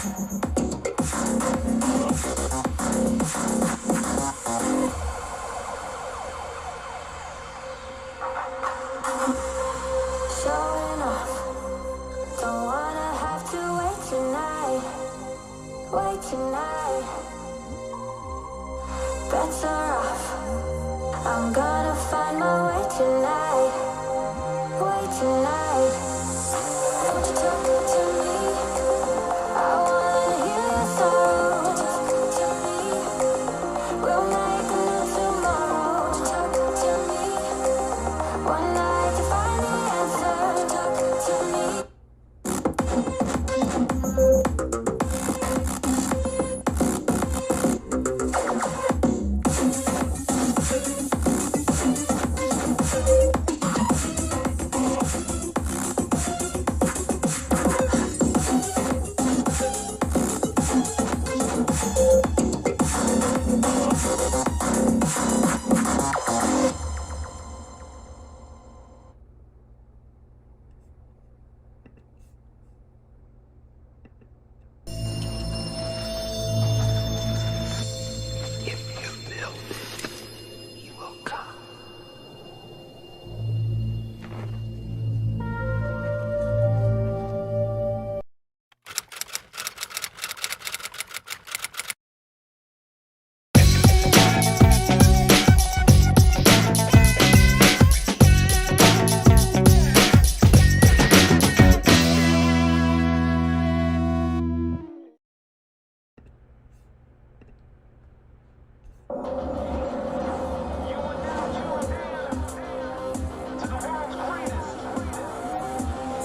Showing off, don't wanna have to wait tonight. Bets are off, I'm gonna find my way tonight. Won't you talk to me? I wanna hear your thoughts. Talk to me, we'll make a new tomorrow. Won't you talk to me? One night to find the answer. Talk to me.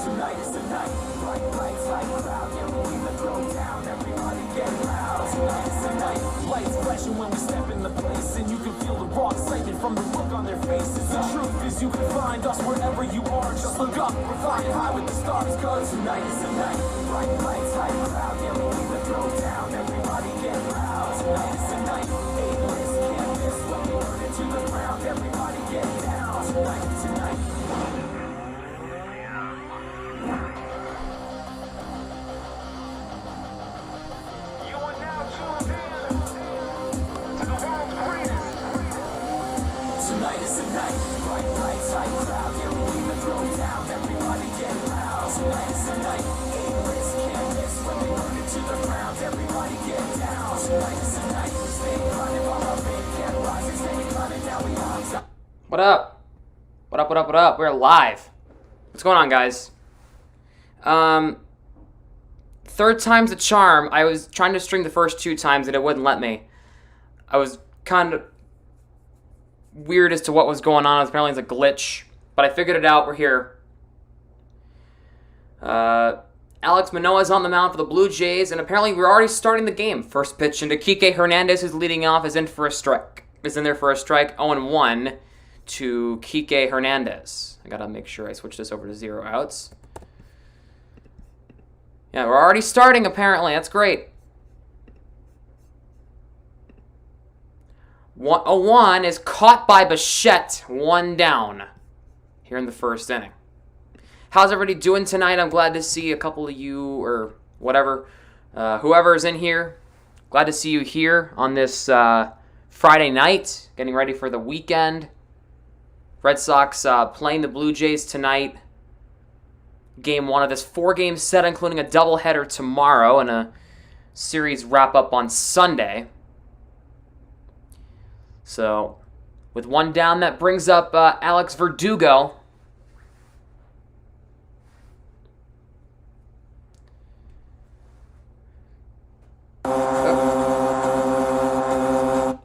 Tonight is the night, bright lights like a cloud. Yeah, we leave the throw down, everybody get loud. Tonight is the night, lights flashing when we step in the place, and you can feel the raw excitement from the look on their faces. The truth is you can find us wherever you are. Just look up, we're flying high with the stars. Cause tonight is the night, bright lights like a cloud. Yeah, we leave the throw down, everybody get loud. Tonight is the night, aimless, can't miss when we burn it to the ground. Everybody get down. Tonight. Tonight is the night, bright lights like a cloud. Yeah, we leave the throw down, everybody get loud. Tonight is the night, aimless, can't miss when we burn it to the ground. Everybody get down. Tonight is the night, we stay running while our faith can't rise. We stay running, now we on top. What up? What up? We're live. What's going on, guys? Third time's the charm. I was trying to stream the first 2 times and it wouldn't let me. I was kind of weird as to what was going on. Apparently it's a glitch, but I figured it out. We're here. Alex Manoah's on the mound for the Blue Jays, and apparently we're already starting the game. First pitch into Kike Hernandez, who's leading off, is in there for a strike. 0-1 to Kike Hernandez. I gotta make sure I switch this over to 0 outs. Yeah, we're already starting, apparently. That's great. 1-1 is caught by Bichette. 1 down here in the first inning. How's everybody doing tonight? I'm glad to see a couple of you, or whatever, whoever's in here. Glad to see you here on this Friday night, getting ready for the weekend. Red Sox playing the Blue Jays tonight. Game 1 of this 4-game set, including a doubleheader tomorrow and a series wrap-up on Sunday. So, with 1 down, that brings up Alex Verdugo.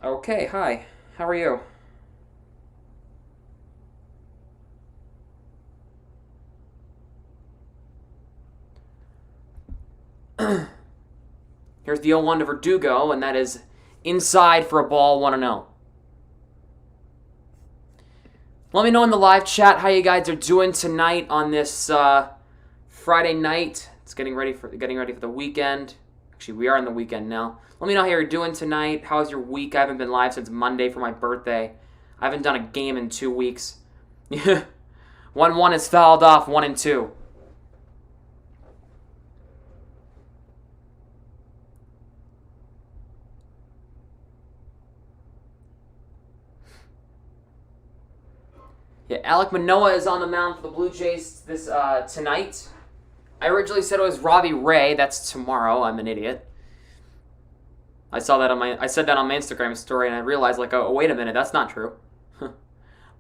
Okay, hi. How are you? Here's the 0-1 to Verdugo, and that is inside for a ball, 1-0. Let me know in the live chat how you guys are doing tonight on this Friday night. It's getting ready for the weekend. Actually, we are in the weekend now. Let me know how you're doing tonight. How's your week? I haven't been live since Monday for my birthday. I haven't done a game in 2 weeks. 1-1 is fouled off, 1-2. Yeah, Alek Manoah is on the mound for the Blue Jays this tonight. I originally said it was Robbie Ray. That's tomorrow. I'm an idiot. I said that on my Instagram story, and I realized, like, oh, wait a minute, that's not true.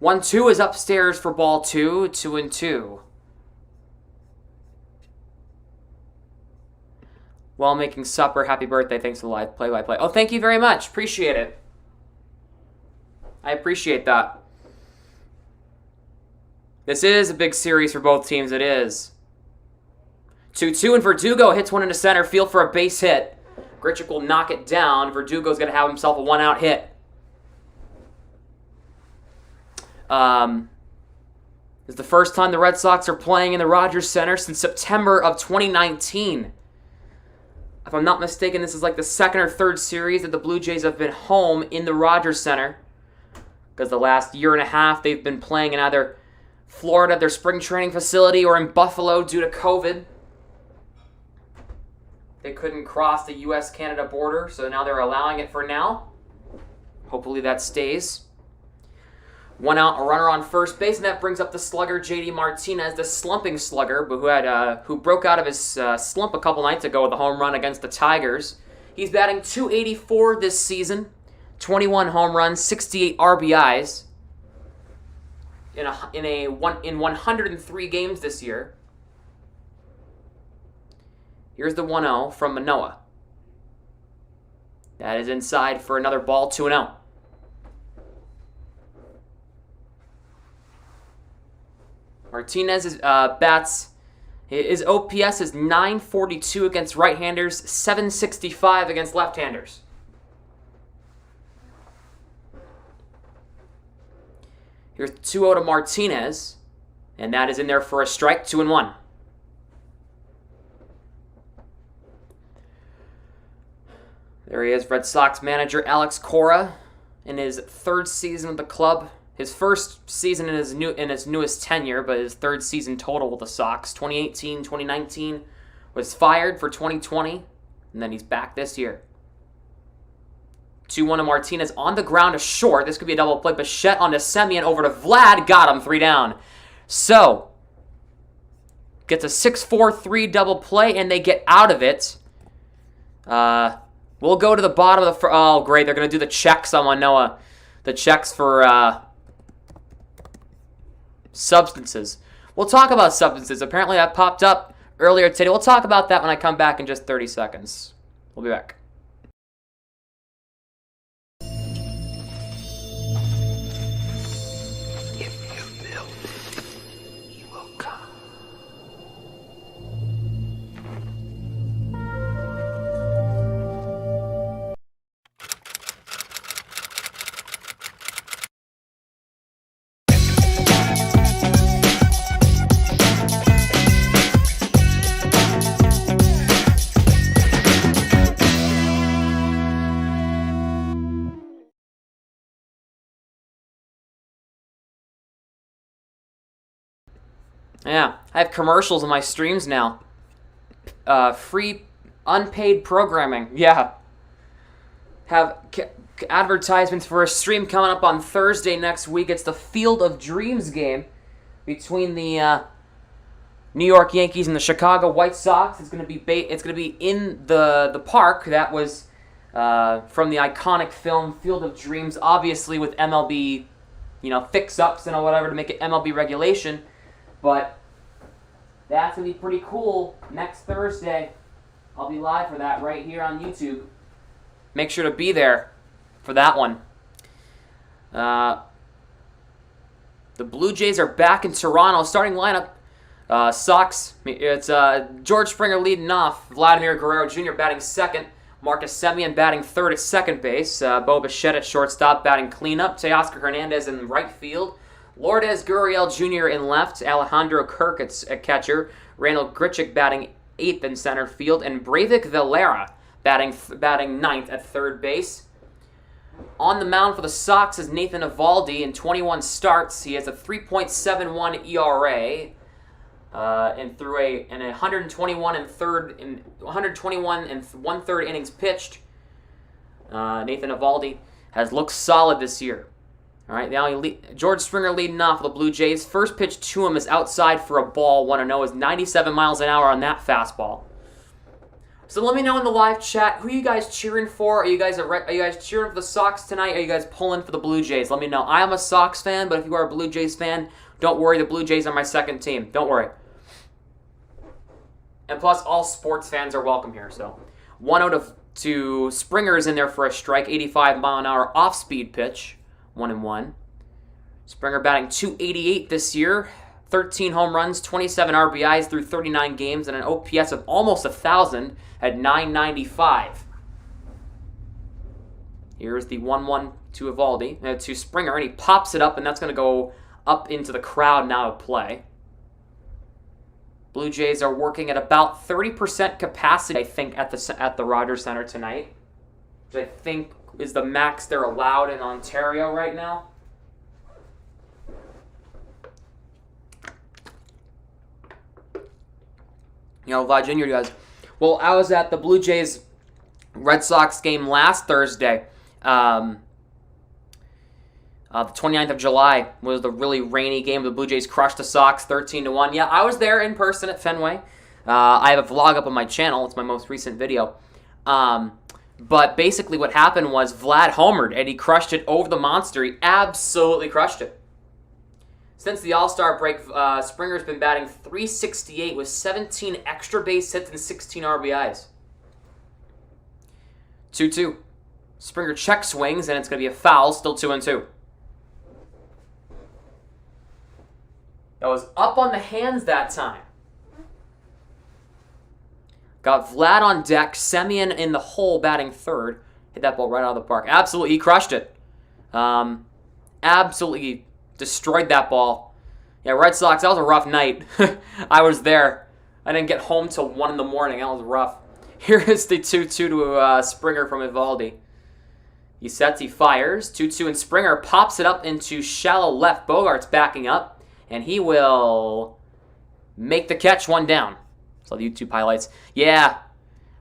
1-2 is upstairs for ball 2, 2-2. While making supper, happy birthday. Thanks for the live play-by-play. Oh, thank you very much. Appreciate it. I appreciate that. This is a big series for both teams. It is. 2-2, and Verdugo hits one into center field for a base hit. Grichuk will knock it down. Verdugo's going to have himself a one-out hit. This is the first time the Red Sox are playing in the Rogers Center since September of 2019. If I'm not mistaken, this is like the second or third series that the Blue Jays have been home in the Rogers Center. Because the last year and a half, they've been playing in either Florida at their spring training facility or in Buffalo due to COVID. They couldn't cross the U.S.-Canada border, so now they're allowing it for now. Hopefully that stays. One out, a runner on first base, and that brings up the slugger J.D. Martinez, the slumping slugger, but who broke out of his slump a couple nights ago with a home run against the Tigers. He's batting .284 this season, 21 home runs, 68 RBIs in 103 games this year. Here's the 1-0 from Manoah. That is inside for another ball, 2-0. Martinez bats. His OPS is .942 against right-handers, .765 against left-handers. Here's 2-0 to Martinez, and that is in there for a strike, 2-1. There he is, Red Sox manager Alex Cora, in his third season with the club. His first season in his newest tenure, but his third season total with the Sox. 2018, 2019, was fired for 2020, and then he's back this year. 2-1 to Martinez on the ground to short. This could be a double play. Bichette on to Semien, over to Vlad. Got him, 3 down. So, gets a 6-4-3 double play, and they get out of it. We'll go to the bottom of the... Oh, great. They're going to do the checks on Manoah. The checks for substances. We'll talk about substances. Apparently that popped up earlier today. We'll talk about that when I come back in just 30 seconds. We'll be back. Yeah, I have commercials in my streams now. Free, unpaid programming. Yeah. Have advertisements for a stream coming up on Thursday next week. It's the Field of Dreams game between the New York Yankees and the Chicago White Sox. It's going to be in the park that was from the iconic film Field of Dreams, obviously with MLB, fix-ups and whatever to make it MLB regulation. But that's going to be pretty cool next Thursday. I'll be live for that right here on YouTube. Make sure to be there for that one. The Blue Jays are back in Toronto. Starting lineup, SOX. It's George Springer leading off. Vladimir Guerrero Jr. batting second. Marcus Semien batting third at second base. Bo Bichette at shortstop batting cleanup. Teoscar Hernandez in right field. Lourdes Gurriel Jr. in left, Alejandro Kirk at catcher, Randall Grichuk batting 8th in center field, and Breivik Valera batting ninth at third base. On the mound for the Sox is Nathan Eovaldi. In 21 starts, he has a 3.71 ERA, and through a 121 and 1/3 innings pitched. Nathan Eovaldi has looked solid this year. All right, now George Springer leading off with the Blue Jays. First pitch to him is outside for a ball. 1-0 is 97 miles an hour on that fastball. So let me know in the live chat, who are you guys cheering for? Are you guys cheering for the Sox tonight? Are you guys pulling for the Blue Jays? Let me know. I am a Sox fan, but if you are a Blue Jays fan, don't worry. The Blue Jays are my second team. Don't worry. And plus, all sports fans are welcome here. So 1-0 to Springer is in there for a strike. 85-mile-an-hour off-speed pitch. 1-1. Springer batting .288 this year. 13 home runs, 27 RBIs through 39 games, and an OPS of almost 1,000 at .995. Here's the 1-1 to Eovaldi, to Springer, and he pops it up, and that's going to go up into the crowd now to play. Blue Jays are working at about 30% capacity, I think, at the Rogers Center tonight, which I think is the max they're allowed in Ontario right now. You know, Vlad Jr. does. Well, I was at the Blue Jays Red Sox game last Thursday. The 29th of July was the really rainy game. The Blue Jays crushed the Sox 13-1. Yeah, I was there in person at Fenway. I have a vlog up on my channel. It's my most recent video. But basically what happened was Vlad homered, and he crushed it over the monster. He absolutely crushed it. Since the All-Star break, Springer's been batting .368 with 17 extra base hits and 16 RBIs. 2-2. Springer check swings, and it's going to be a foul, still 2-2. That was up on the hands that time. Got Vlad on deck, Semien in the hole batting third. Hit that ball right out of the park. Absolutely, he crushed it. Absolutely destroyed that ball. Yeah, Red Sox, that was a rough night. I was there. I didn't get home till 1 in the morning. That was rough. Here is the 2-2 to Springer from Eovaldi. He sets, he fires. 2-2, and Springer pops it up into shallow left. Bogart's backing up, and he will make the catch, 1 down. So the YouTube highlights. Yeah,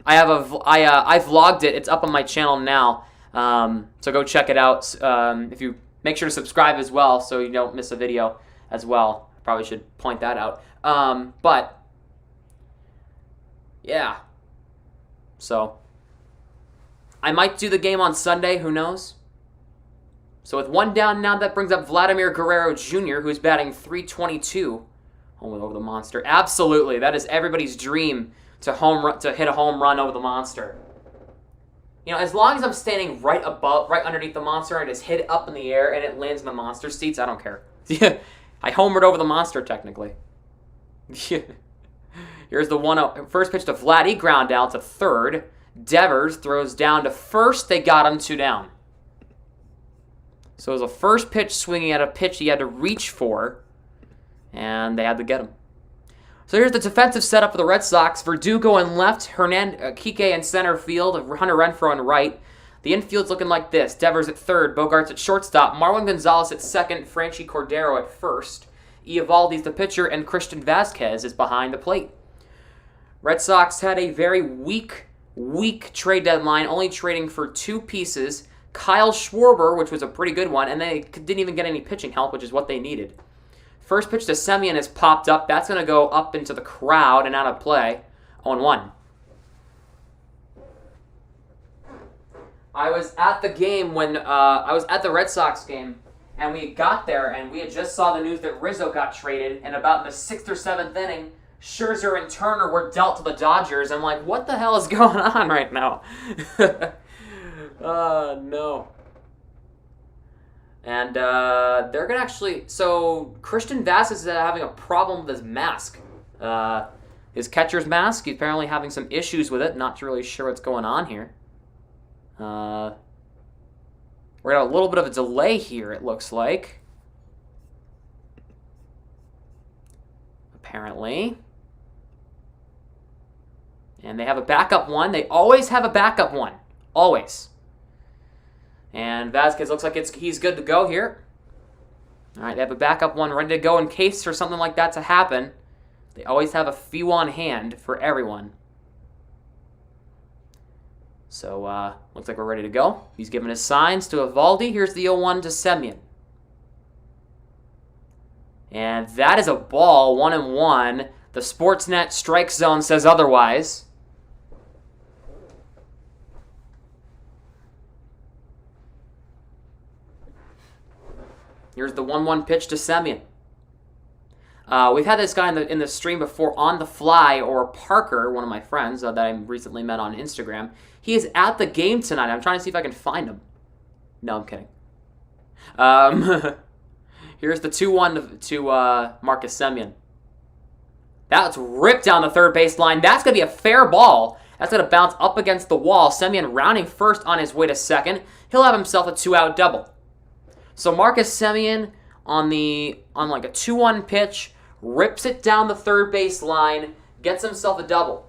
I vlogged it. It's up on my channel now. So go check it out. If you make sure to subscribe as well, so you don't miss a video as well. I probably should point that out. But yeah, so I might do the game on Sunday. Who knows? So with 1 down now, that brings up Vladimir Guerrero Jr., who's batting .322. Home over the monster. Absolutely, that is everybody's dream to hit a home run over the monster. You know, as long as I'm standing right underneath the monster, and I just hit it up in the air and it lands in the monster seats, I don't care. I homered over the monster technically. Here's the 1-0 first pitch to Vlad. He ground out to third. Devers throws down to first. They got him 2 down. So it was a first pitch swinging at a pitch he had to reach for. And they had to get him. So here's the defensive setup for the Red Sox. Verdugo in left, Kike in center field, Hunter Renfroe in right. The infield's looking like this. Devers at third, Bogarts at shortstop, Marwin Gonzalez at second, Franchi Cordero at first. Eovaldi's the pitcher, and Christian Vasquez is behind the plate. Red Sox had a very weak trade deadline, only trading for 2 pieces. Kyle Schwarber, which was a pretty good one, and they didn't even get any pitching help, which is what they needed. First pitch to Semien is popped up. That's going to go up into the crowd and out of play. 0-1. I was at the game when I was at the Red Sox game, and we got there, and we had just saw the news that Rizzo got traded, and about in the 6th or 7th inning, Scherzer and Turner were dealt to the Dodgers. I'm like, what the hell is going on right now? No. And they're going to actually... So, Christian Vasquez is having a problem with his mask. His catcher's mask, he's apparently having some issues with it. Not really sure what's going on here. We're going to have a little bit of a delay here, it looks like. Apparently. And they have a backup one. They always have a backup one. Always. And Vasquez looks like he's good to go here. All right, they have a backup one ready to go in case for something like that to happen. They always have a few on hand for everyone. So, looks like we're ready to go. He's giving his signs to Eovaldi. Here's the 0-1 to Semien. And that is a ball, 1-1. The Sportsnet strike zone says otherwise. Here's the 1-1 pitch to Semien. We've had this guy in the stream before, On the Fly, or Parker, one of my friends that I recently met on Instagram. He is at the game tonight. I'm trying to see if I can find him. No, I'm kidding. Here's the 2-1 to Marcus Semien. That's ripped down the third base line. That's going to be a fair ball. That's going to bounce up against the wall. Semien rounding first on his way to second. He'll have himself a 2-out double. So Marcus Semien on like a 2-1 pitch, rips it down the third base line, gets himself a double.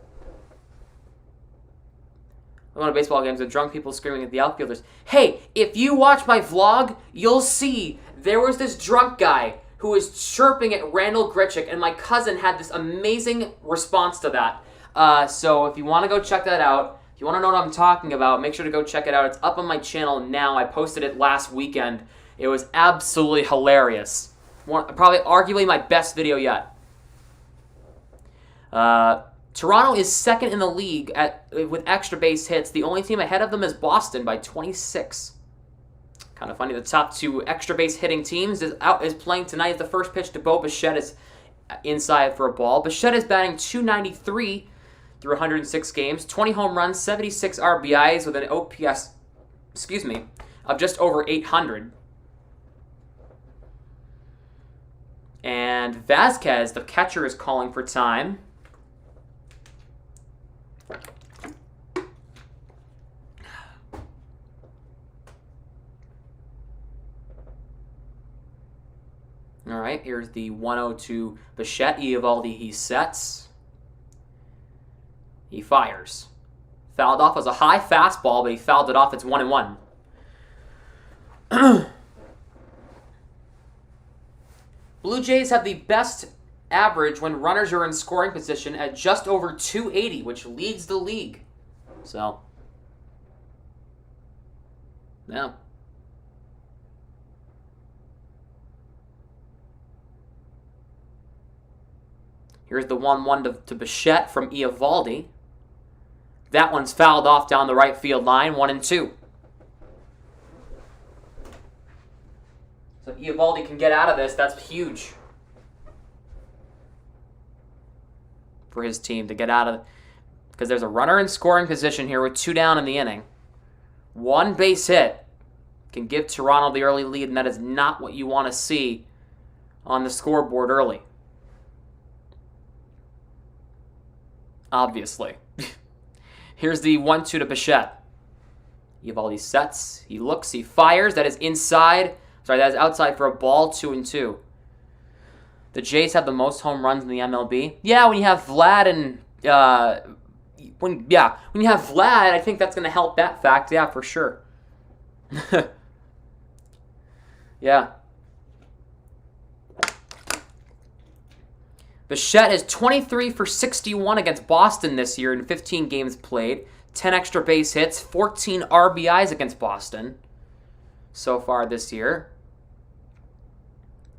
I go to baseball games with drunk people screaming at the outfielders. Hey, if you watch my vlog, you'll see there was this drunk guy who was chirping at Randall Grichuk, and my cousin had this amazing response to that. So if you want to go check that out, if you want to know what I'm talking about, make sure to go check it out. It's up on my channel now. I posted it last weekend. It was absolutely hilarious. Probably arguably my best video yet. Toronto is second in the league with extra base hits. The only team ahead of them is Boston by 26. Kind of funny. The top two extra base hitting teams is playing tonight. The first pitch to Bo Bichette is inside for a ball. Bichette is batting .293 through 106 games, 20 home runs, 76 RBIs with an OPS, of just over 800. And Vasquez, the catcher, is calling for time. All right, here's the 1-0 to Bichette. Eovaldi, he sets. He fires. Fouled off as a high fastball, but he fouled it off. It's 1-1. Blue Jays have the best average when runners are in scoring position at just over 280, which leads the league. So, yeah. Here's the 1-1 to Bichette from Eovaldi. That one's fouled off down the right field line, 1-2. So if Eovaldi can get out of this, that's huge for his team to get out of, because there's a runner in scoring position here with 2 down in the inning. One base hit can give Toronto the early lead, and that is not what you want to see on the scoreboard early. Obviously. Here's the 1-2 to Bichette. Eovaldi sets, he looks, he fires. That is inside. Sorry, that is outside for a ball, 2-2. The Jays have the most home runs in the MLB. Yeah, when you have Vlad and when you have Vlad, I think that's going to help that fact. Yeah, for sure. Yeah. Bichette is 23 for 61 against Boston this year in 15 games played. 10 extra base hits, 14 RBIs against Boston so far this year.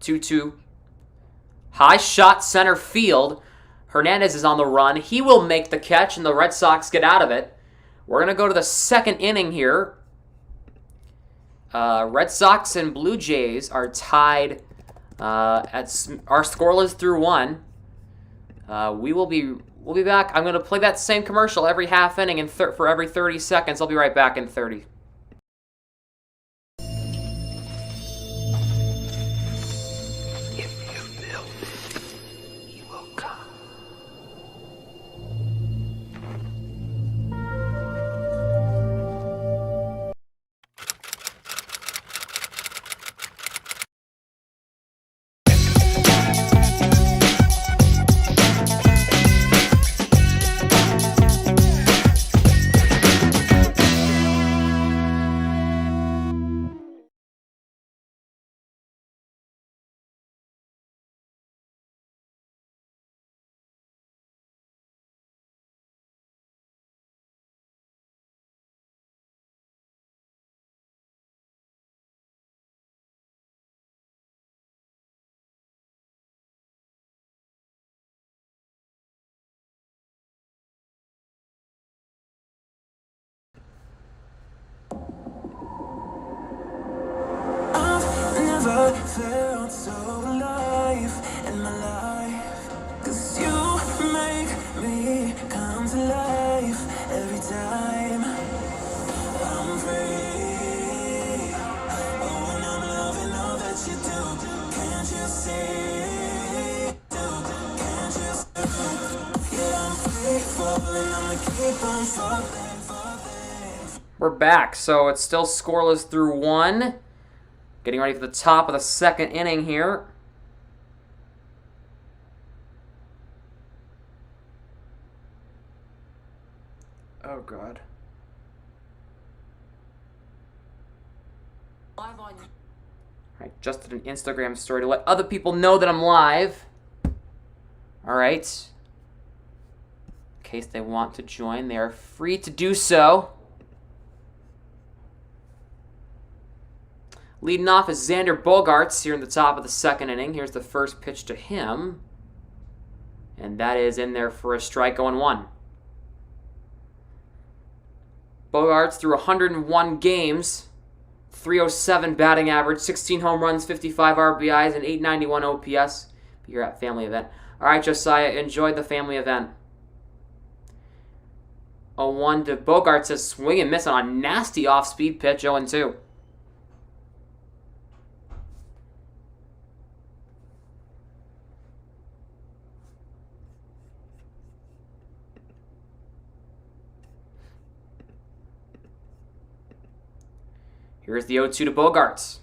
2-2. High shot center field. Hernandez is on the run. He will make the catch, and the Red Sox get out of it. We're going to go to the second inning here. Red Sox and Blue Jays are tied at our scoreless through 1. We'll be back. I'm going to play that same commercial every half inning and for every 30 seconds. I'll be right back in 30. We're back, so it's still scoreless through 1. Getting ready for the top of the second inning here. Oh, God. Live on. Alright, just did an Instagram story to let other people know that I'm live. Alright. In case they want to join, they are free to do so. Leading off is Xander Bogaerts here in the top of the second inning. Here's the first pitch to him. And that is in there for a strike, 0-1. Bogaerts through 101 games, 307 batting average, 16 home runs, 55 RBIs, and 891 OPS. You're at family event. All right, Josiah, enjoy the family event. 0-1 to Bogaerts, a swing and miss on a nasty off-speed pitch, 0-2. Here's the 0-2 to Bogaerts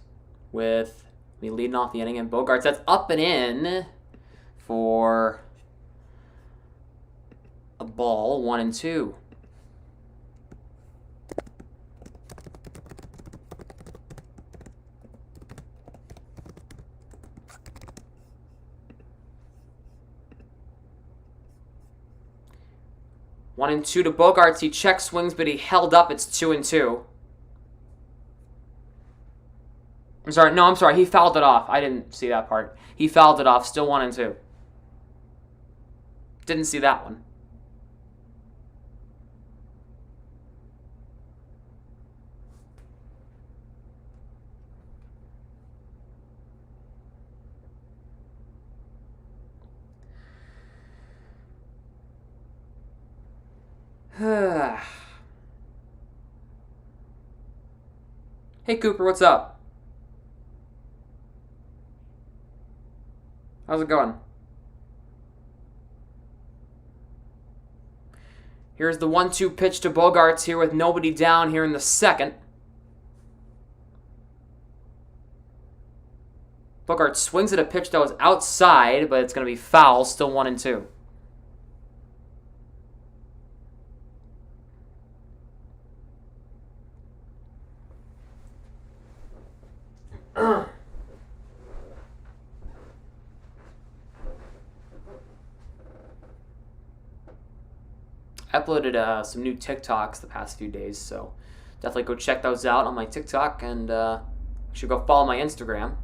with me leading off the inning. And Bogaerts, that's up and in for a ball, 1-2. One and two to Bogaerts. He check swings, but he held up. It's 2-2. I'm sorry. He fouled it off. I didn't see that part. He fouled it off. Still 1-2. Didn't see that one. Hey, Cooper, what's up? How's it going? Here's the 1-2 pitch to Bogaerts here with nobody down here in the second. Bogaerts swings at a pitch that was outside, but it's going to be foul. Still 1-2. I uploaded some new TikToks the past few days, so definitely go check those out on my TikTok, and you should go follow my Instagram,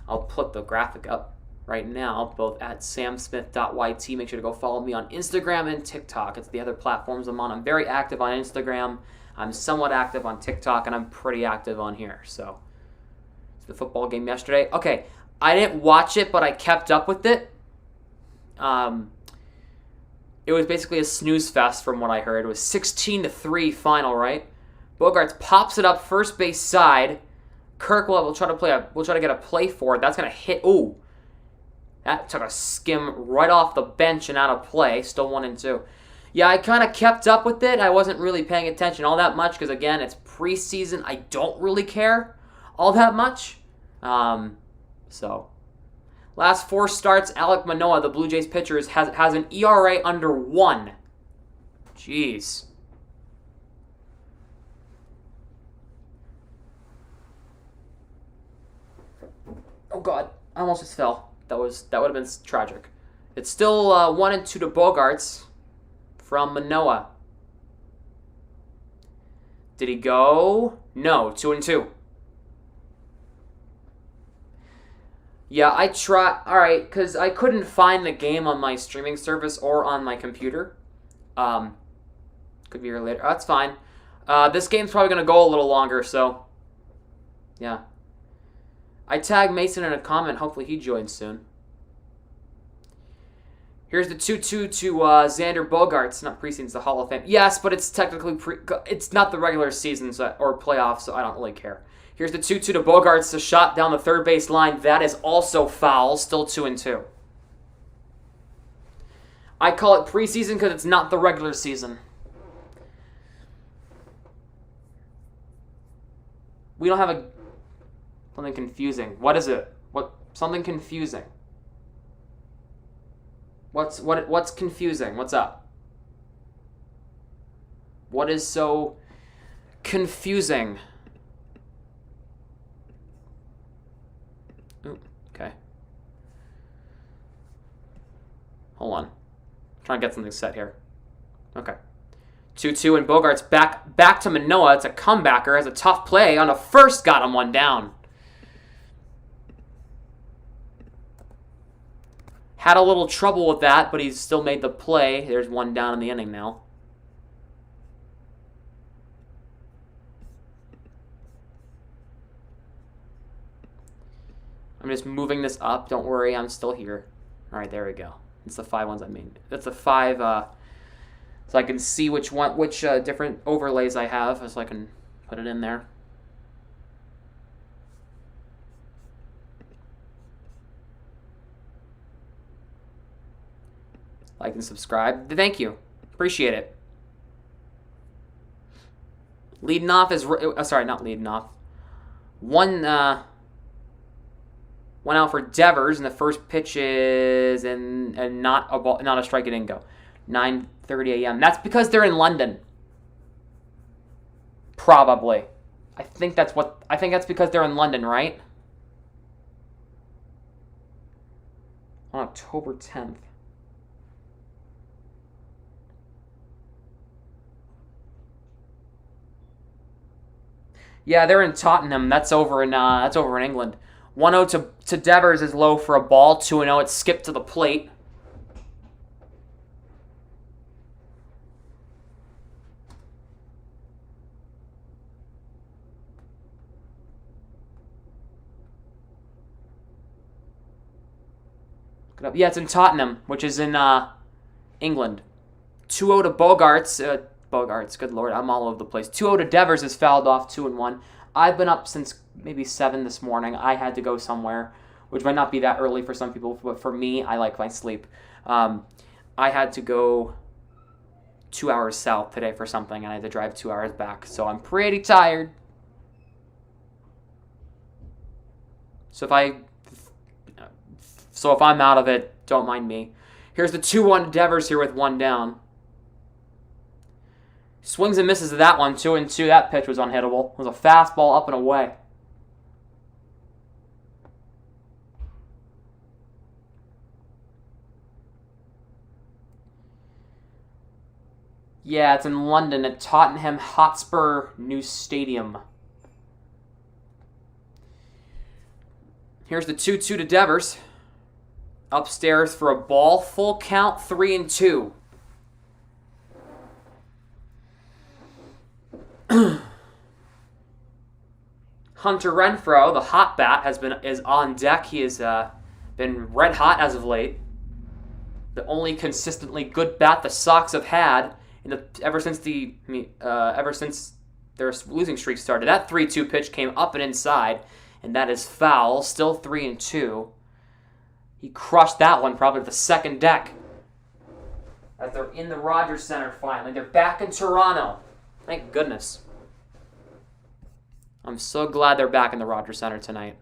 I'll put the graphic up right now, both at samsmith.yt. Make sure to go follow me on Instagram and TikTok. It's the other platforms I'm on. I'm very active on Instagram. I'm somewhat active on TikTok, and I'm pretty active on here. So, it's the football game yesterday. Okay, I didn't watch it, but I kept up with it. It was basically a snooze fest from what I heard. It was 16-3 final, right? Bogaerts pops it up first base side. Kirk will try to get a play for it. That's gonna hit. Ooh, that took a skim right off the bench and out of play. Still 1-2. Yeah, I kind of kept up with it. I wasn't really paying attention all that much because again, it's preseason. I don't really care all that much. So. Last 4 starts, Alek Manoah, the Blue Jays pitcher, has an ERA under 1. Jeez. Oh God, I almost just fell. That would have been tragic. It's still 1-2 to Bogaerts from Manoah. Did he go? No, 2-2. Yeah, I tried. Alright, because I couldn't find the game on my streaming service or on my computer. Could be here later. Oh, that's fine. This game's probably going to go a little longer, so. Yeah. I tagged Mason in a comment. Hopefully he joins soon. Here's the 2-2 to Xander Bogaerts. Not preseason, it's the Hall of Fame. Yes, but it's technically it's not the regular season or playoffs, so I don't really care. Here's the 2-2 to Bogaerts, a shot down the third base line. That is also foul. Still 2-2. I call it preseason because it's not the regular season. We don't have something confusing. What is it? Something confusing. What's confusing? What's up? What is so confusing? Ooh, okay. Hold on. I'm trying to get something set here. Okay. 2-2 and Bogart's back to Manoah. It's a comebacker. Has a tough play on a first. Got him one down. Had a little trouble with that, but he's still made the play. There's one down in the inning now. I'm just moving this up. Don't worry, I'm still here. All right, there we go. It's the 5 ones I made. That's the 5, so I can see which different overlays I have, so I can put it in there. Like and subscribe. Thank you. Appreciate it. Leading off is... sorry, not leading off. One out for Devers, and the first pitch is and not a strike. It didn't go. 9:30 a.m. That's because they're in London. Probably. I think that's because they're in London, right? On October 10th. Yeah, they're in Tottenham. That's over in England. 1-0 to Devers is low for a ball. 2-0. It's skipped to the plate. Look it up. Yeah, it's in Tottenham, which is in England. 2-0 to Bogarts. Bogarts, good lord, I'm all over the place. 2-0 to Devers is fouled off, 2-1. I've been up since maybe 7 this morning. I had to go somewhere, which might not be that early for some people, but for me, I like my sleep. I had to go 2 hours south today for something, and I had to drive 2 hours back, so I'm pretty tired. So if I'm out of it, don't mind me. Here's the 2-1 to Devers here with 1 down. Swings and misses to that one, 2-2. That pitch was unhittable. It was a fastball up and away. Yeah, it's in London at Tottenham Hotspur new stadium. Here's the 2-2 to Devers. Upstairs for a ball. Full count, 3-2. Hunter Renfroe, the hot bat, is on deck. He has been red hot as of late. The only consistently good bat the SOX have had ever since their losing streak started. That 3-2 pitch came up and inside, and that is foul. Still 3-2. He crushed that one probably at the second deck. As they're in the Rogers Center finally. They're back in Toronto. Thank goodness. I'm so glad they're back in the Rogers Center tonight.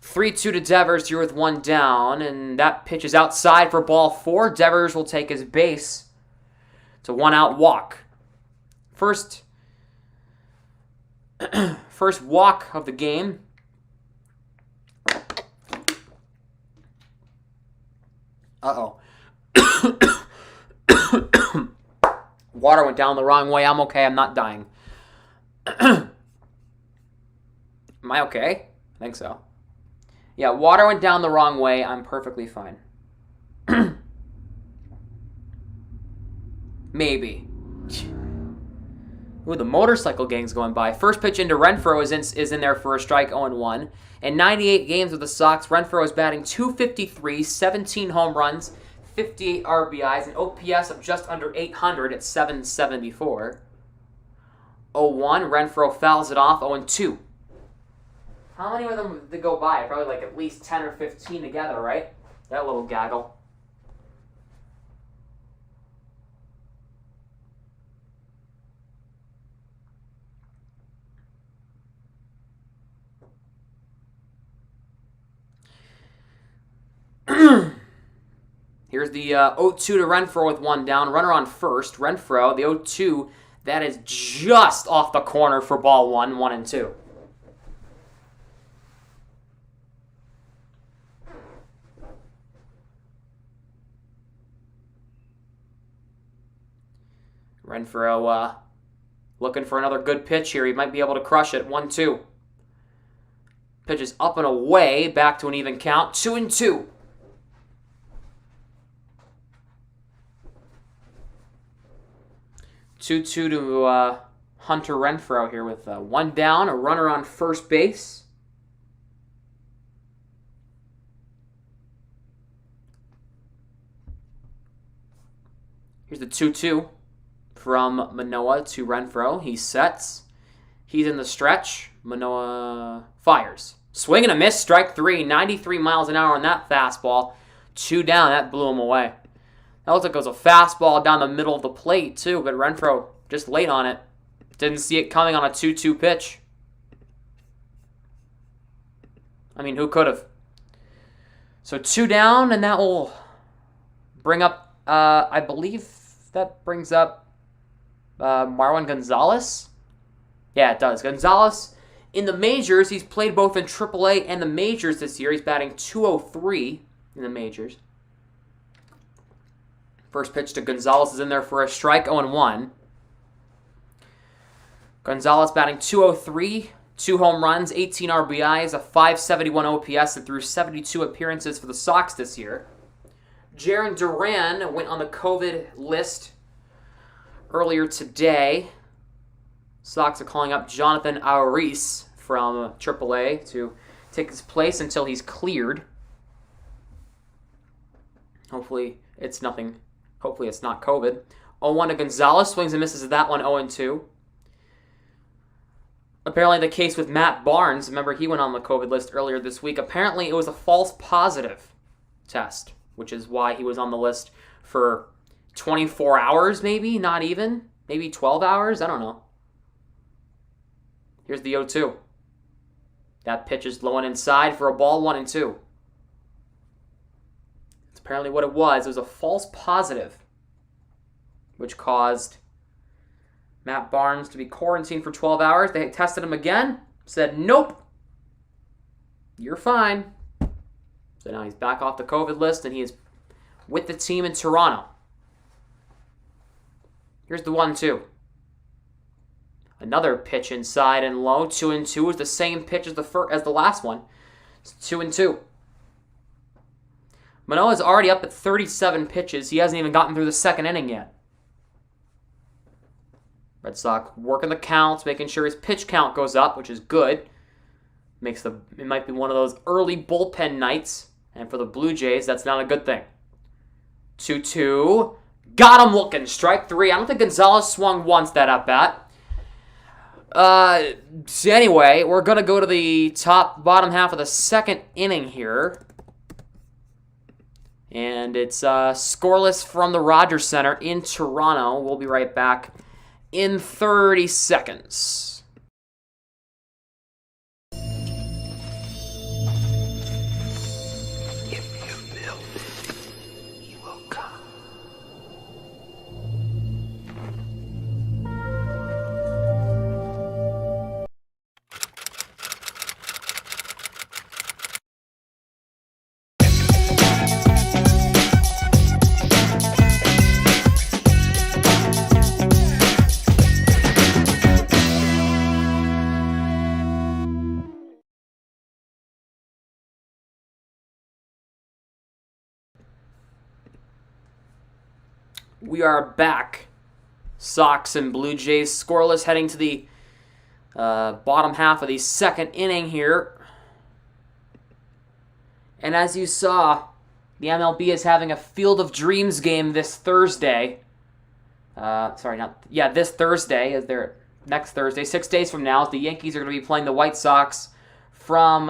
3-2 to Devers here with 1 down, and that pitch is outside for ball 4. Devers will take his base. It's a 1-out walk. First walk of the game. Uh-oh. Water went down the wrong way. I'm okay. I'm not dying. Am I okay? I think so. Yeah, water went down the wrong way. I'm perfectly fine. Maybe. Ooh, the motorcycle gang's going by. First pitch into Renfroe is in there for a strike, 0-1. In 98 games with the SOX, Renfroe is batting .253, 17 home runs, 58 RBIs, an OPS of just under 800 at 774. 0-1, Renfroe fouls it off, 0-2. How many of them did go by? Probably like at least 10 or 15 together, right? That little gaggle. Here's the 0-2 to Renfroe with one down. Runner on first. Renfroe, the 0-2, that is just off the corner for ball one, 1-2. Renfroe looking for another good pitch here. He might be able to crush it. 1-2. Pitch is up and away. Back to an even count. 2-2. Two-two to Hunter Renfroe here with one down, a runner on first base. Here's the 2-2 from Manoah to Renfroe. He sets. He's in the stretch. Manoah fires. Swing and a miss, strike three. 93 miles an hour on that fastball. 2 down. That blew him away. That looks like it was a fastball down the middle of the plate, too, but Renfroe just late on it. Didn't see it coming on a 2-2 pitch. I mean, who could have? So 2 down, and that will bring up, I believe that brings up Marwin Gonzalez. Yeah, it does. Gonzalez, in the majors, he's played both in AAA and the majors this year. He's batting .203 in the majors. First pitch to Gonzalez is in there for a strike, 0-1. Gonzalez batting .203, 2 home runs, 18 RBIs, a .571 OPS, and through 72 appearances for the Sox this year. Jarren Duran went on the COVID list earlier today. Sox are calling up Jonathan Arias from AAA to take his place until he's cleared. Hopefully it's not COVID. 0-1 to Gonzalez. Swings and misses at that one, 0-2. Apparently the case with Matt Barnes. Remember, he went on the COVID list earlier this week. Apparently it was a false positive test, which is why he was on the list for 24 hours maybe, not even. Maybe 12 hours, I don't know. Here's the 0-2. That pitch is low and inside for a ball, 1-2. That's apparently what it was. It was a false positive, which caused Matt Barnes to be quarantined for 12 hours. They tested him again, said, nope, you're fine. So now he's back off the COVID list, and he is with the team in Toronto. Here's the 1-2. Another pitch inside and low, 2-2 is the same pitch as the last one. It's 2-2. Manoah's already up at 37 pitches. He hasn't even gotten through the second inning yet. Red Sox working the counts, making sure his pitch count goes up, which is good. It might be one of those early bullpen nights, and for the Blue Jays, that's not a good thing. 2-2. Got him looking. Strike 3. I don't think Gonzalez swung once that at bat. So anyway, we're going to go to the bottom half of the second inning here. And it's scoreless from the Rogers Center in Toronto. We'll be right back in 30 seconds. We are back. Sox and Blue Jays scoreless, heading to the bottom half of the second inning here. And as you saw, the MLB is having a Field of Dreams game this Thursday. This Thursday is their next Thursday. 6 days from now, the Yankees are going to be playing the White Sox from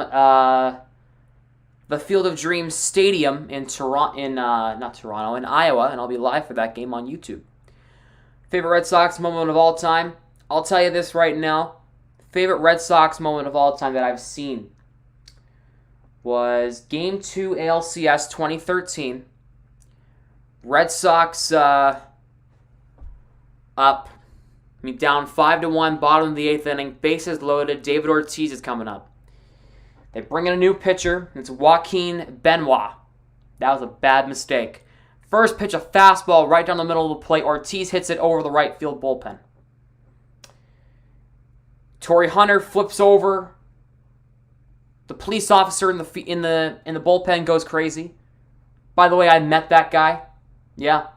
the Field of Dreams Stadium in Toronto, in Iowa, and I'll be live for that game on YouTube. Favorite Red Sox moment of all time? I'll tell you this right now. Favorite Red Sox moment of all time that I've seen was Game 2 ALCS 2013. Red Sox up. Down 5-1, bottom of the 8th inning, bases loaded, David Ortiz is coming up. They bring in a new pitcher, it's Joaquin Benoit. That was a bad mistake. First pitch, a fastball right down the middle of the plate. Ortiz hits it over the right field bullpen. Torrey Hunter flips over. The police officer in the bullpen goes crazy. By the way, I met that guy. Yeah,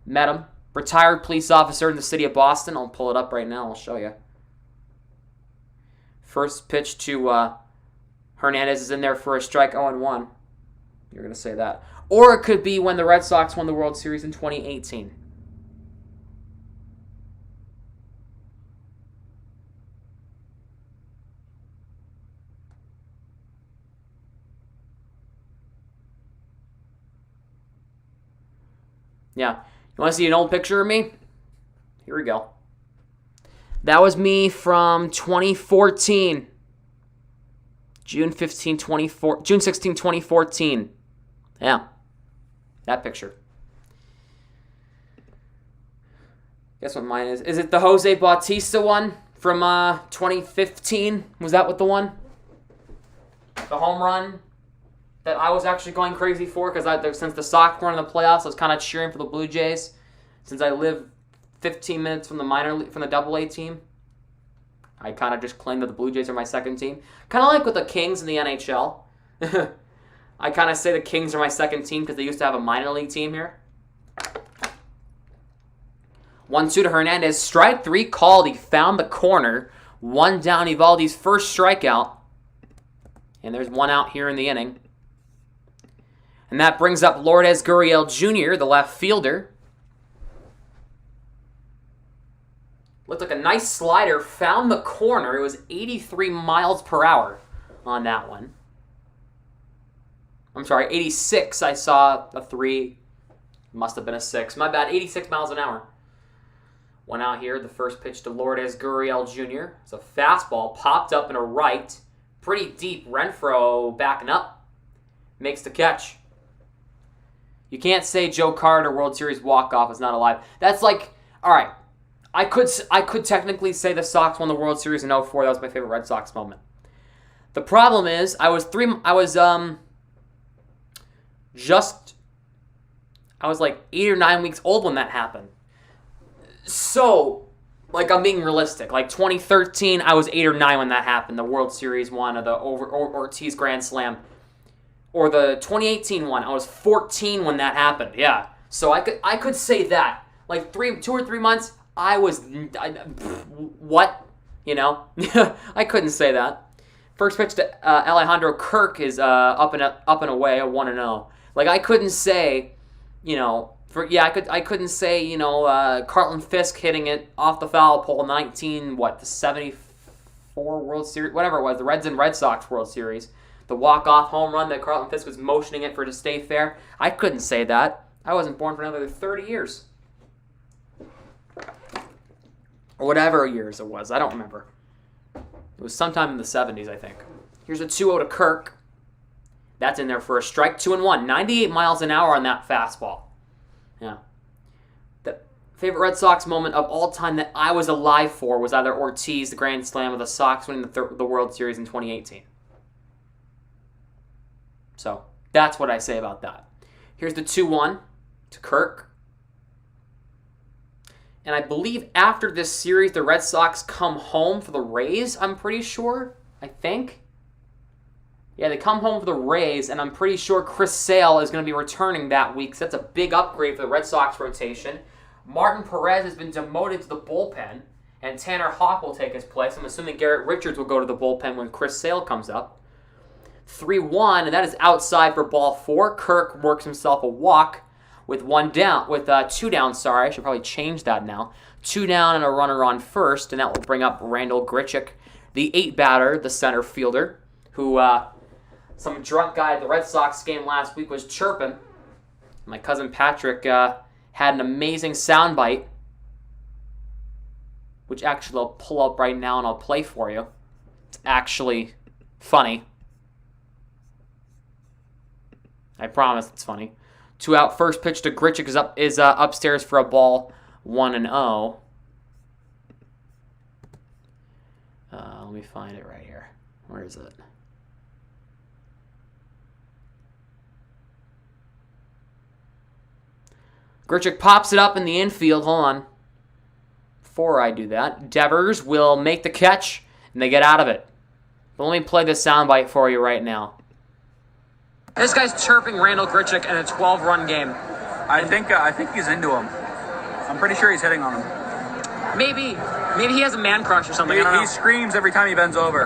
met him. Retired police officer in the city of Boston. I'll pull it up right now. I'll show you. First pitch to Hernandez is in there for a strike, 0-1. You're going to say that. Or it could be when the Red Sox won the World Series in 2018. Yeah. You want to see an old picture of me? Here we go. That was me from 2014. June 16, 2014. Yeah. That picture. Guess what mine is? Is it the Jose Bautista one from 2015? Was that what the one? The home run that I was actually going crazy for because since the Sox were in the playoffs, I was kind of cheering for the Blue Jays. Since I live 15 minutes from the Double-A team, I kind of just claim that the Blue Jays are my second team. Kind of like with the Kings in the NHL. I kind of say the Kings are my second team because they used to have a minor league team here. 1-2 to Hernandez. Strike 3 called. He found the corner. 1 down. Evaldi's first strikeout. And there's 1 out here in the inning. And that brings up Lourdes Gurriel Jr., the left fielder. Looked like a nice slider. Found the corner. It was 83 miles per hour on that one. I'm sorry, 86. I saw a 3. Must have been a 6. My bad, 86 miles an hour. 1 out here. The first pitch to Lourdes Gurriel Jr. It's a fastball. Popped up in a right. Pretty deep. Renfroe backing up. Makes the catch. You can't say Joe Carter World Series walk-off is not alive. That's like, all right, I could technically say the Sox won the World Series in 04. That was my favorite Red Sox moment. The problem is I was like 8 or 9 weeks old when that happened. So, like, I'm being realistic. Like 2013, I was 8 or 9 when that happened. The World Series one or the Ortiz Grand Slam. Or the 2018 one, I was 14 when that happened. Yeah, so I could say that. Like 2 or 3 months, what? You know, I couldn't say that. First pitch to Alejandro Kirk is up and away, a 1-0. Like I couldn't say, you know, I couldn't say, you know, Carlton Fisk hitting it off the foul pole, the 74 World Series, whatever it was, the Reds and Red Sox World Series. The walk-off home run that Carlton Fisk was motioning it for to stay fair. I couldn't say that. I wasn't born for another 30 years. Or whatever years it was. I don't remember. It was sometime in the 70s, I think. Here's a 2-0 to Kirk. That's in there for a strike. 2-1. 98 miles an hour on that fastball. Yeah. The favorite Red Sox moment of all time that I was alive for was either Ortiz, the Grand Slam, or the Sox winning the World Series in 2018. So, that's what I say about that. Here's the 2-1 to Kirk. And I believe after this series, the Red Sox come home for the Rays, I'm pretty sure. I think. Yeah, they come home for the Rays, and I'm pretty sure Chris Sale is going to be returning that week, so that's a big upgrade for the Red Sox rotation. Martin Perez has been demoted to the bullpen, and Tanner Houck will take his place. I'm assuming Garrett Richards will go to the bullpen when Chris Sale comes up. 3-1, and that is outside for ball 4. Kirk works himself a walk with 2 down. Sorry, I should probably change that now. 2 down and a runner on first, and that will bring up Randall Grichuk, the 8 batter, the center fielder, who Some drunk guy at the Red Sox game last week was chirping. My cousin Patrick had an amazing soundbite, which actually I'll pull up right now and I'll play for you. It's actually funny. I promise it's funny. 2 out, first pitch to Grichuk is upstairs for a ball, 1-0. Let me find it right here. Where is it? Grichuk pops it up in the infield. Hold on. Before I do that, Devers will make the catch, and they get out of it. But let me play this soundbite for you right now. This guy's chirping Randall Grichuk in a 12-run game. I think he's into him. I'm pretty sure he's hitting on him. Maybe he has a man crush or something. He screams every time he bends over.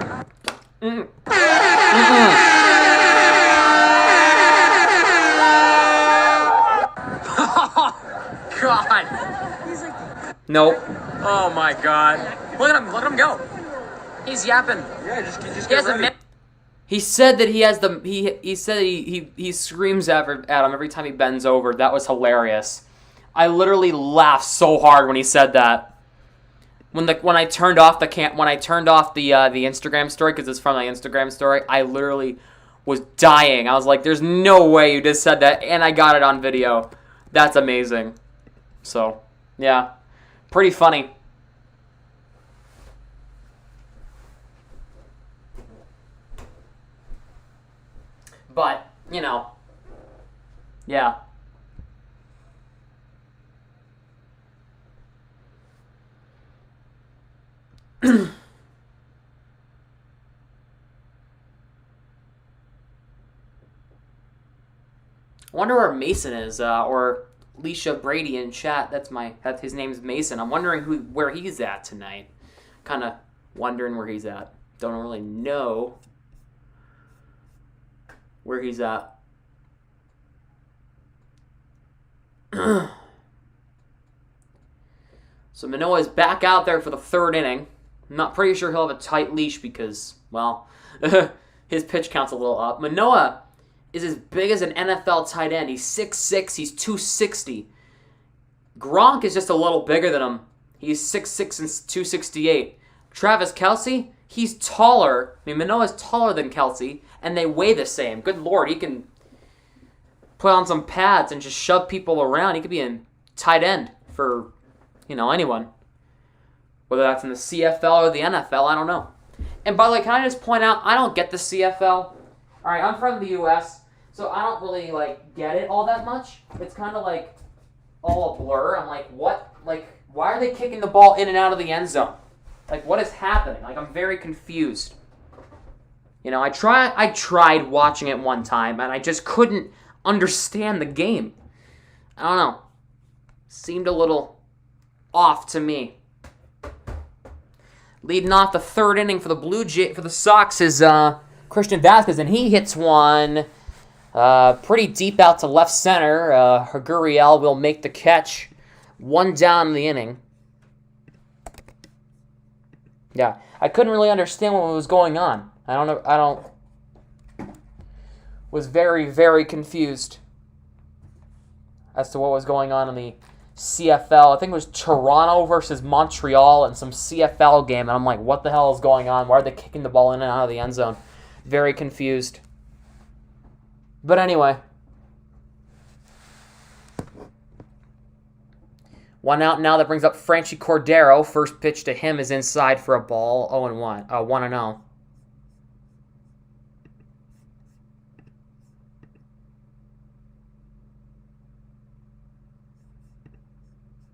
God. Nope. Oh my God. Look at him go. He's yapping. Yeah, just He has get ready. He said that he has the he said he screams at him every time he bends over. That was hilarious. I literally laughed so hard when he said that. When I turned off the Instagram story, because it's from my Instagram story, I literally was dying. I was like, "There's no way you just said that," and I got it on video. That's amazing. So, yeah, pretty funny. But, you know, yeah. I wonder where Mason is, or Leisha Brady in chat. That's his name's Mason. I'm wondering where he's at tonight. Kind of wondering where he's at. Don't really know where he's at. So Manoah is back out there for the 3rd inning. I'm not pretty sure he'll have a tight leash because, well, his pitch count's a little up. Manoah is as big as an NFL tight end. He's 6'6", he's 260. Gronk is just a little bigger than him. He's 6'6" and 268. Travis Kelce, he's taller. I mean, Manoah's taller than Kelce, and they weigh the same. Good Lord, he can put on some pads and just shove people around. He could be a tight end for, anyone. Whether that's in the CFL or the NFL, I don't know. And by the way, can I just point out, I don't get the CFL. All right, I'm from the U.S., so I don't really, get it all that much. It's kind of, all a blur. I'm like, what? Why are they kicking the ball in and out of the end zone? What is happening? I'm very confused. I tried watching it one time, and I just couldn't understand the game. I don't know. Seemed a little off to me. Leading off the 3rd inning for the SOX is Christian Vasquez, and he hits one pretty deep out to left center. Haguriel will make the catch. 1 down in the inning. Yeah, I couldn't really understand what was going on. Was very, very confused as to what was going on in the CFL. I think it was Toronto versus Montreal in some CFL game, and I'm like, what the hell is going on? Why are they kicking the ball in and out of the end zone? Very confused. But anyway. 1 out now. That brings up Franchy Cordero. First pitch to him is inside for a ball. 0-1. 1-0.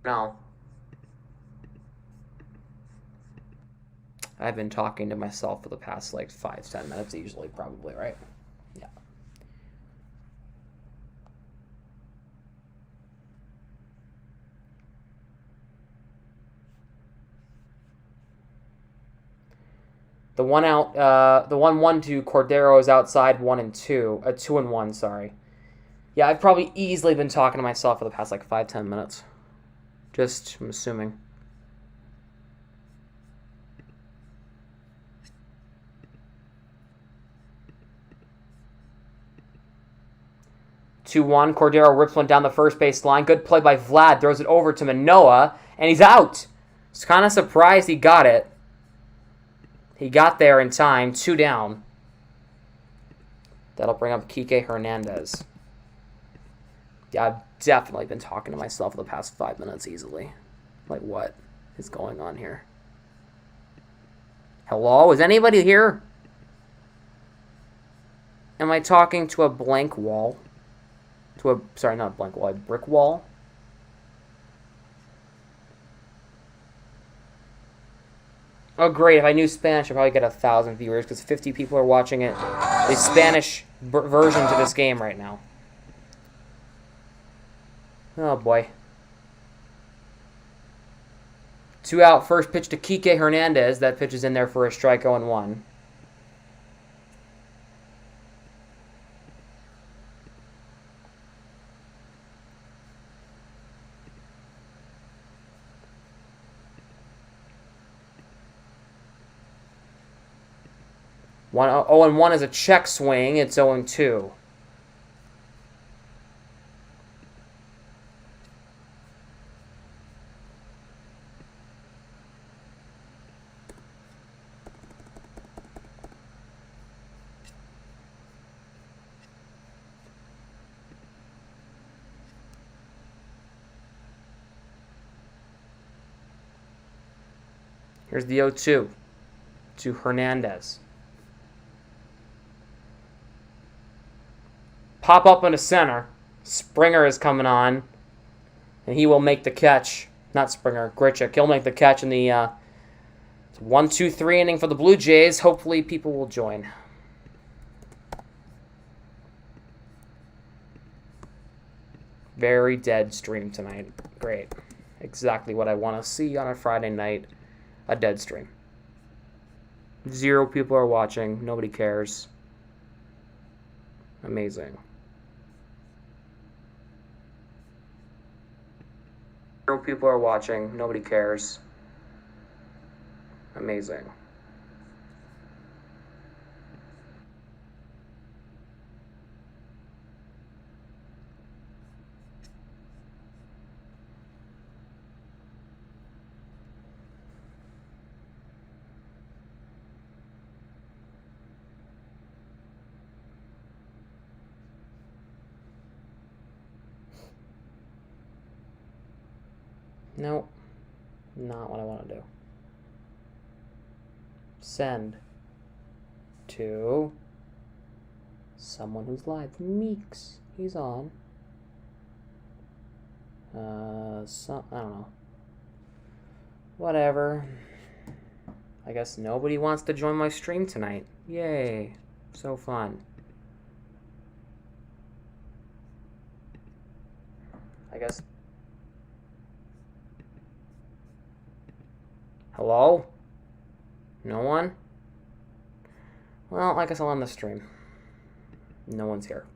No. I've been talking to myself for the past 5-10 minutes usually, probably, right? Yeah. The 1 out, the 1-1 to Cordero is outside 1-2, 2-1, sorry. Yeah, I've probably easily been talking to myself for the past 5-10 minutes. I'm assuming. 2-1. Cordero rips one down the first base line. Good play by Vlad. Throws it over to Manoah, and he's out. I was kind of surprised he got it. He got there in time. 2 down. That'll bring up Kike Hernandez. Yeah, I've definitely been talking to myself for the past 5 minutes easily. Like, what is going on here? Hello? Is anybody here? Am I talking to a blank wall? Sorry, not a blank wall, a brick wall? Oh, great. If I knew Spanish, I'd probably get 1,000 viewers because 50 people are watching it. The Spanish version to this game right now. Oh, boy. 2 out. First pitch to Kike Hernandez. That pitch is in there for a strike 0-1. One 0-1 is a check swing. It's 0-2. Here's the 0-2 to Hernandez. Pop up into center. Springer is coming on, and he will make the catch. Not Springer, Grichuk. He'll make the catch in the 1-2-3 inning for the Blue Jays. Hopefully people will join. Very dead stream tonight. Great. Exactly what I want to see on a Friday night. A dead stream. 0 people are watching. Nobody cares. Amazing. 0 people are watching. Nobody cares. Amazing. Nope. Not what I want to do. Send to someone who's live. Meeks. He's on. I don't know. Whatever. I guess nobody wants to join my stream tonight. Yay. So fun. I guess. Hello? No one? Well, I guess I'll end the stream. No one's here.